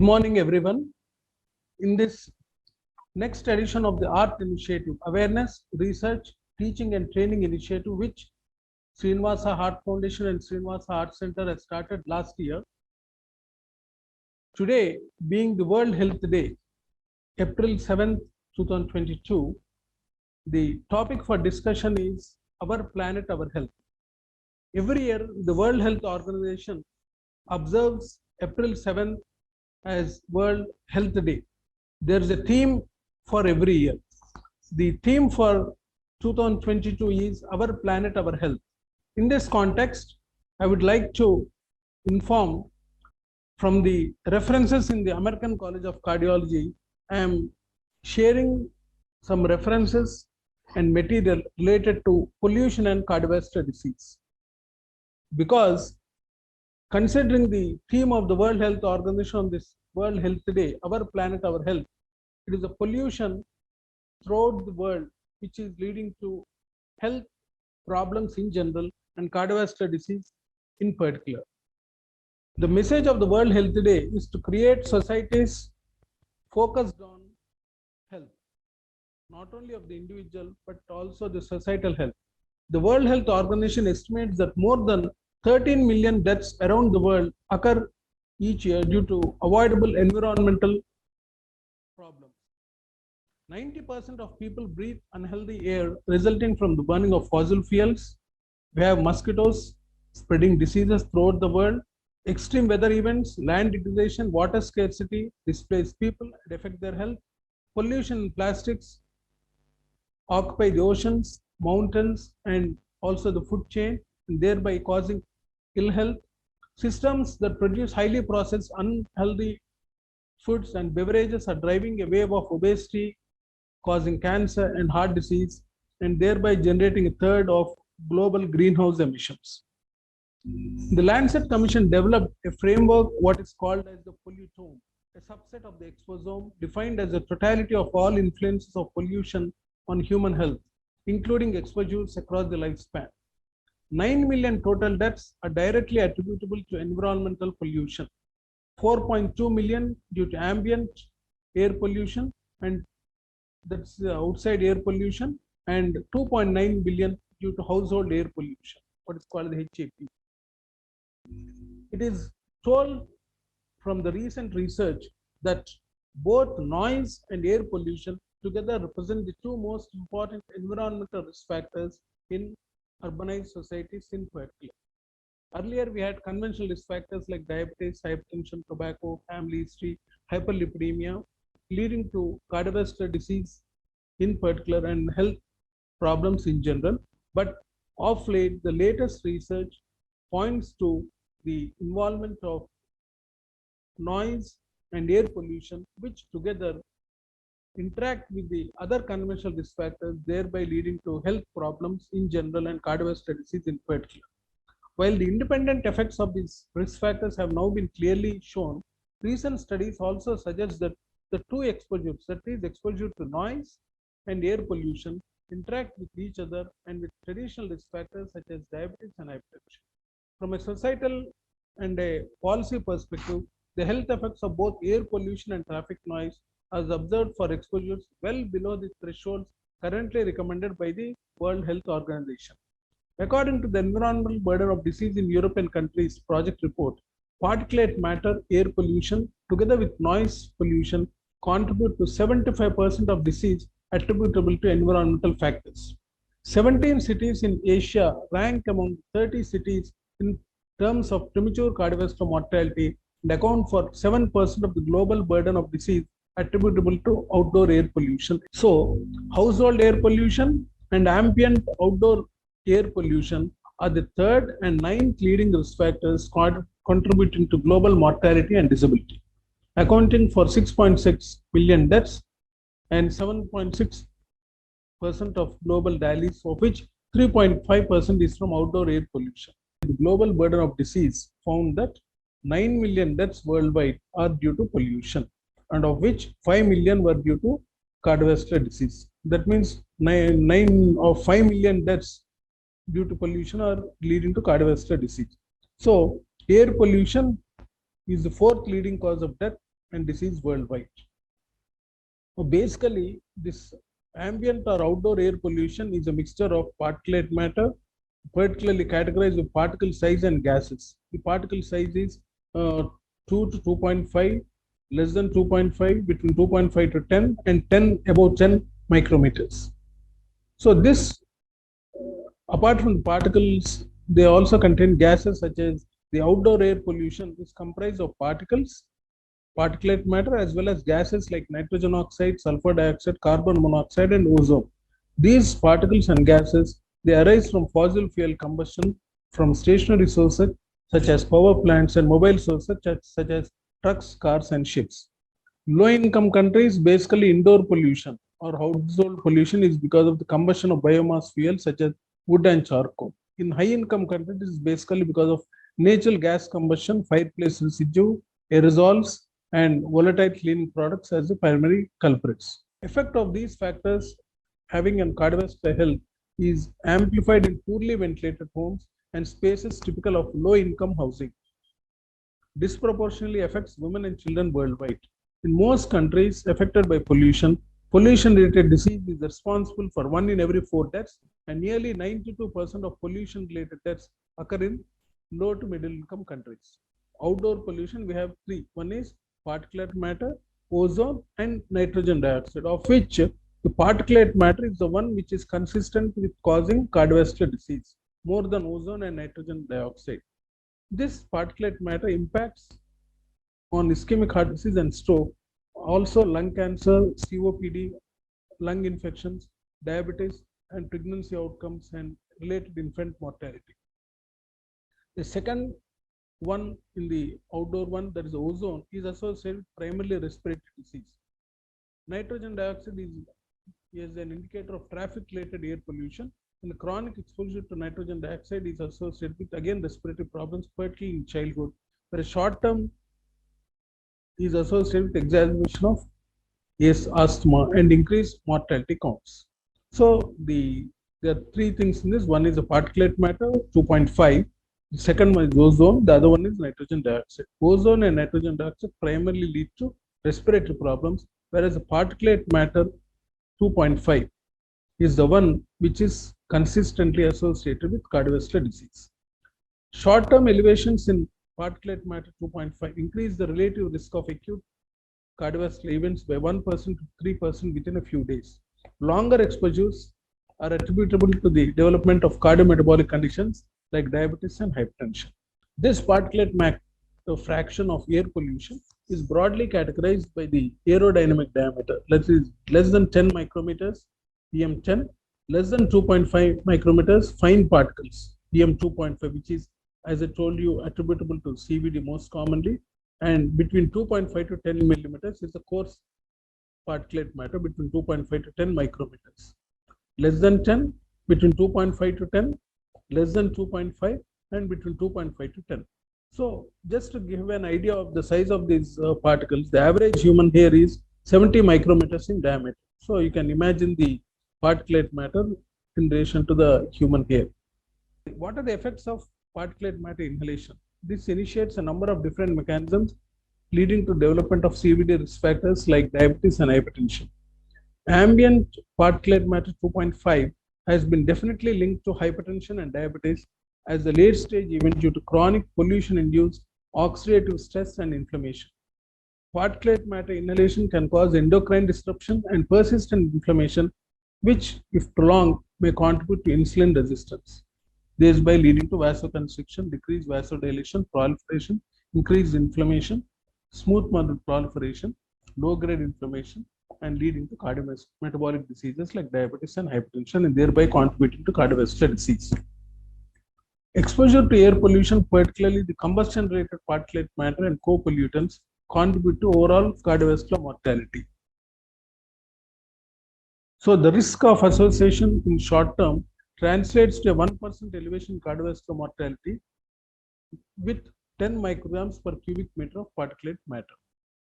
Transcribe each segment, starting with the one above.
morning, everyone. In this next edition of the Art Initiative, Awareness, Research, Teaching and Training Initiative, which Srinivasa Heart Foundation and Srinivasa Heart Center has started last year. Today, being the World Health Day, April 7th, 2022, the topic for discussion is Our Planet, Our Health. Every year, the World Health Organization observes April 7th as World Health Day. There is a theme for every year. The theme for 2022 is Our Planet, Our Health. In this context, I would like to inform from the references in the American College of Cardiology. I am sharing some references and material related to pollution and cardiovascular disease. Because considering the theme of the World Health Organization on this World Health Day, Our Planet, Our Health, it is a pollution throughout the world which is leading to health problems in general and cardiovascular disease in particular. The message of the World Health Day is to create societies focused on health, not only of the individual but also the societal health. The World Health Organization estimates that more than 13 million deaths around the world occur each year due to avoidable environmental problems. 90% of people breathe unhealthy air resulting from the burning of fossil fuels. We have mosquitoes spreading diseases throughout the world. Extreme weather events, land degradation, water scarcity displace people and affect their health. Pollution and plastics occupy the oceans, mountains, and also the food chain, and thereby causing ill health. Systems that produce highly processed, unhealthy foods and beverages are driving a wave of obesity, causing cancer and heart disease, and thereby generating a third of global greenhouse emissions. The Lancet Commission developed a framework, what is called as the pollutome, a subset of the exposome defined as a totality of all influences of pollution on human health, including exposures across the lifespan. 9 million total deaths are directly attributable to environmental pollution, 4.2 million due to ambient air pollution, and that's outside air pollution, and 2.9 billion due to household air pollution, what is called the HAP. It is told from the recent research that both noise and air pollution together represent the two most important environmental risk factors in urbanized societies in particular. Earlier, we had conventional risk factors like diabetes, hypertension, tobacco, family history, hyperlipidemia, leading to cardiovascular disease in particular and health problems in general. But of late, the latest research points to the involvement of noise and air pollution, which together interact with the other conventional risk factors, thereby leading to health problems in general and cardiovascular disease in particular. While the independent effects of these risk factors have now been clearly shown, recent studies also suggest that the two exposures, that is exposure to noise and air pollution, interact with each other and with traditional risk factors such as diabetes and hypertension. From a societal and a policy perspective, the health effects of both air pollution and traffic noise are observed for exposures well below the thresholds currently recommended by the World Health Organization. According to the Environmental Burden of Disease in European Countries project report, particulate matter air pollution together with noise pollution contribute to 75% of disease attributable to environmental factors. 17 cities in Asia rank among 30 cities in terms of premature cardiovascular mortality and account for 7% of the global burden of disease attributable to outdoor air pollution. So, household air pollution and ambient outdoor air pollution are the third and ninth leading risk factors contributing to global mortality and disability, accounting for 6.6 million deaths and 7.6% of global dialysis, of which 3.5% is from outdoor air pollution. The global burden of disease found that 9 million deaths worldwide are due to pollution, and of which 5 million were due to cardiovascular disease. That means 9 of 5 million deaths due to pollution are leading to cardiovascular disease. So, air pollution is the fourth leading cause of death and disease worldwide. Basically, this ambient or outdoor air pollution is a mixture of particulate matter, particularly categorized with particle size and gases. The particle size is 2 to 2.5, less than 2.5, between 2.5 to 10, and 10 about 10 micrometers. So this, apart from the particles, they also contain gases such as the outdoor air pollution is comprised of particles, particulate matter, as well as gases like nitrogen oxide, sulfur dioxide, carbon monoxide, and ozone. These particles and gases, they arise from fossil fuel combustion from stationary sources such as power plants and mobile sources such as trucks, cars, and ships. Low-income countries, basically indoor pollution or household pollution is because of the combustion of biomass fuels such as wood and charcoal. In high-income countries, it is basically because of natural gas combustion, fireplace residue, aerosols, and volatile cleaning products as the primary culprits. Effect of these factors having on cardiovascular health is amplified in poorly ventilated homes and spaces typical of low-income housing. Disproportionately affects women and children worldwide. In most countries affected by pollution, pollution-related disease is responsible for 1 in every 4 deaths, and nearly 92% of pollution-related deaths occur in low to middle-income countries. Outdoor pollution, we have 3. One is particulate matter, ozone, and nitrogen dioxide, of which the particulate matter is the one which is consistent with causing cardiovascular disease more than ozone and nitrogen dioxide. This particulate matter impacts on ischemic heart disease and stroke, also lung cancer, COPD, lung infections, diabetes, and pregnancy outcomes and related infant mortality. The second one in the outdoor one, that is ozone, is associated with primarily respiratory disease. Nitrogen dioxide is an indicator of traffic-related air pollution, and chronic exposure to nitrogen dioxide is associated with again respiratory problems, particularly in childhood, where short-term is associated with exacerbation of asthma and increased mortality counts. So there are 3 things in this. One is a particulate matter, 2.5. The second one is ozone. The other one is nitrogen dioxide. Ozone and nitrogen dioxide primarily lead to respiratory problems, whereas the particulate matter, 2.5, is the one which is consistently associated with cardiovascular disease. Short-term elevations in particulate matter 2.5 increase the relative risk of acute cardiovascular events by 1% to 3% within a few days. Longer exposures are attributable to the development of cardiometabolic conditions like diabetes and hypertension. This particulate matter fraction of air pollution is broadly categorized by the aerodynamic diameter, that is less than 10 micrometers, PM10, less than 2.5 micrometers, fine particles, PM2.5, which is, as I told you, attributable to CVD most commonly, and between 2.5 to 10 millimeters is the coarse particulate matter between 2.5 to 10 micrometers. Less than 10, between 2.5 to 10, less than 2.5, and between 2.5 to 10. So just to give an idea of the size of these particles, the average human hair is 70 micrometers in diameter. So you can imagine the particulate matter in relation to the human hair. What are the effects of particulate matter inhalation? This initiates a number of different mechanisms leading to development of CVD risk factors like diabetes and hypertension. Ambient particulate matter 2.5 has been definitely linked to hypertension and diabetes as a late stage event due to chronic pollution-induced oxidative stress and inflammation. Particulate matter inhalation can cause endocrine disruption and persistent inflammation, which, if prolonged, may contribute to insulin resistance, thereby leading to vasoconstriction, decreased vasodilation, proliferation, increased inflammation, smooth muscle proliferation, low-grade inflammation, and leading to cardiometabolic diseases like diabetes and hypertension, and thereby contributing to cardiovascular disease. Exposure to air pollution, particularly the combustion-related particulate matter and co-pollutants, contribute to overall cardiovascular mortality. So the risk of association in short term translates to a 1% elevation in cardiovascular mortality with 10 micrograms per cubic meter of particulate matter.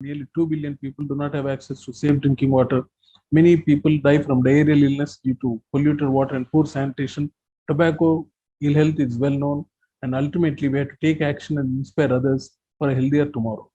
Nearly 2 billion people do not have access to safe drinking water. Many people die from diarrheal illness due to polluted water and poor sanitation. Tobacco ill health is well known, and ultimately we have to take action and inspire others for a healthier tomorrow.